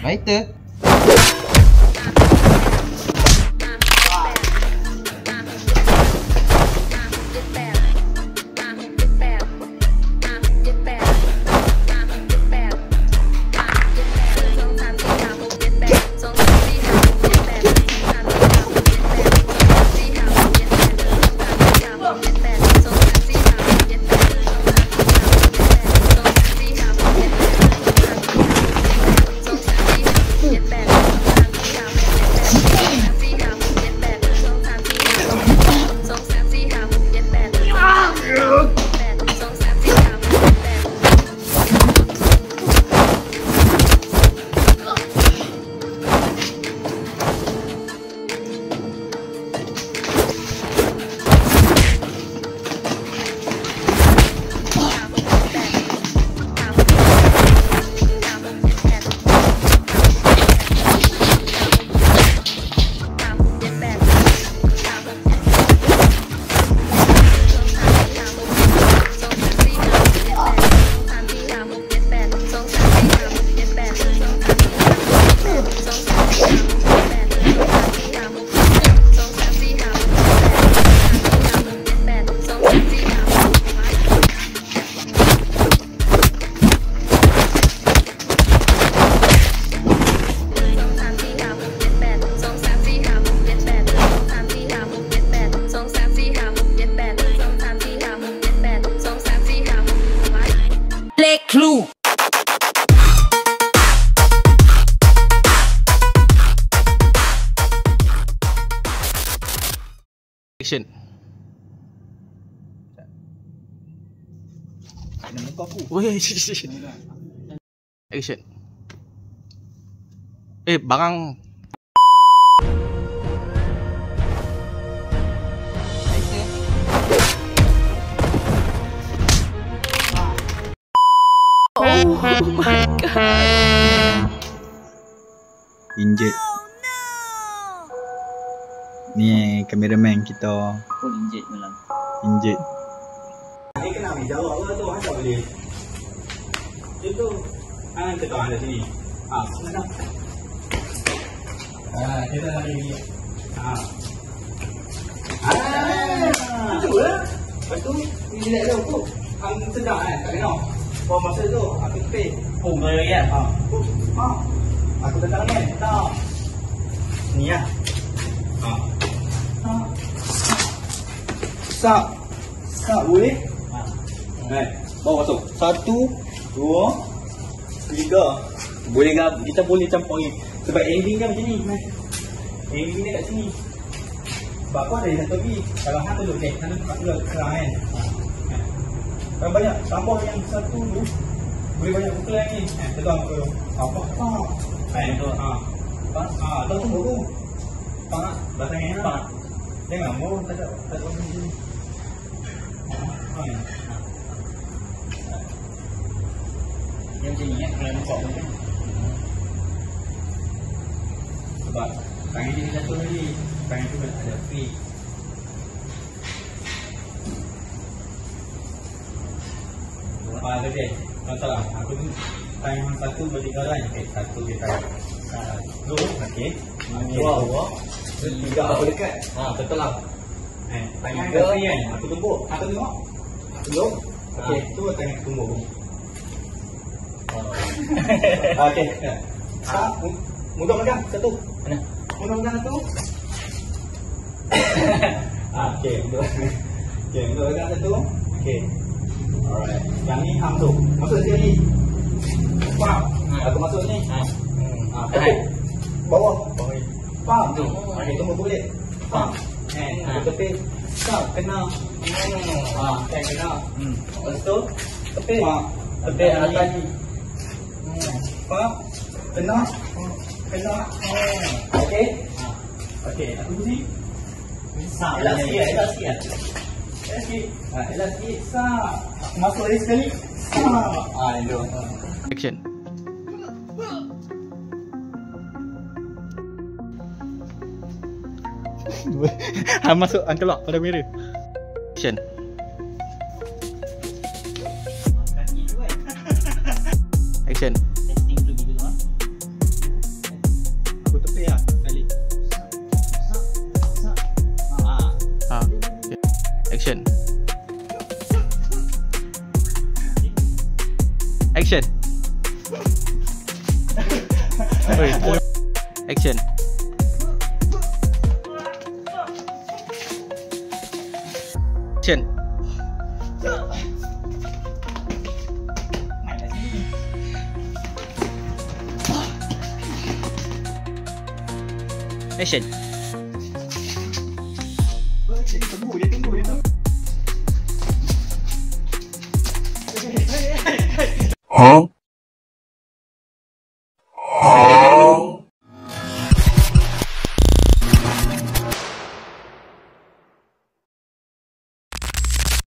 Fighter. Clue. Action. Action. Barang. Oh my god. Injet. Ni kameraman kita. Oh, injet malam. Injet. Ni kena ambil jawab apa tu, tak boleh. Itu tangan ketua ada sini. Mana? Kita nak ini. Itu lah. Lepas tu, ni lihat tu aku. Hang sedap tak kena. Oh, masa tu aku tepik. Oh, boleh ya. Aku datang kan. Tak. Ni ya. Sak boleh? Bawa masuk. 1, 2, 3. Boleh ke? Kita boleh campur ni. Sebab ending dia macam ni. Ending dia kat sini. Sebab apa ada satu lagi. Kalau hang duduk ni, hang nak duduk kerang kan. Kalau banyak tambah yang satu tu, boleh banyak pukul lagi. Tegang ke? Apa? Itu. Tahu tunggu tu. Pak, batangnya pak. Jangan mau tak ada sini. Yang macam ni kalau nampak macam ni. Sebab tangan dia satu lagi. Tangan tu ada free. Okey. Masalah. Aku ni tangan satu bertiga kan. Okey, satu kita. Dua, okey. Dua. Tiga aku dekat. Betul lah. Tangan ke free kan. Aku tumbuk. Aku tengok. Tumbuk. Okey, tu tangan tumbuk. Okey. Mudah pegang satu. Mana? Mudah pegang satu. Okey, mudah. Okey, mudah pegang satu. Okey. Alright. Yang ni hang tu. Masuk sini. Faham? Aku masuk ni. Bawah. Faham tu. Okey, tunggu boleh. Faham? Aku tepi. Stop, kena. Kena. Lepas tu tepi. Tepi lagi. Faham? Kena. Okey. Okey, aku sini. Elasi. Sikit. Elah sikit. Sap. Masuk lagi sekali. Sap. Elok. Action. Masuk keluar pada mirror. Action. Action. Testing dulu gitu ah. Aku tepi lah kali. Ha. Okay. Action. Action. Oi. Action. Action. Action. Dia tunggu. Huh?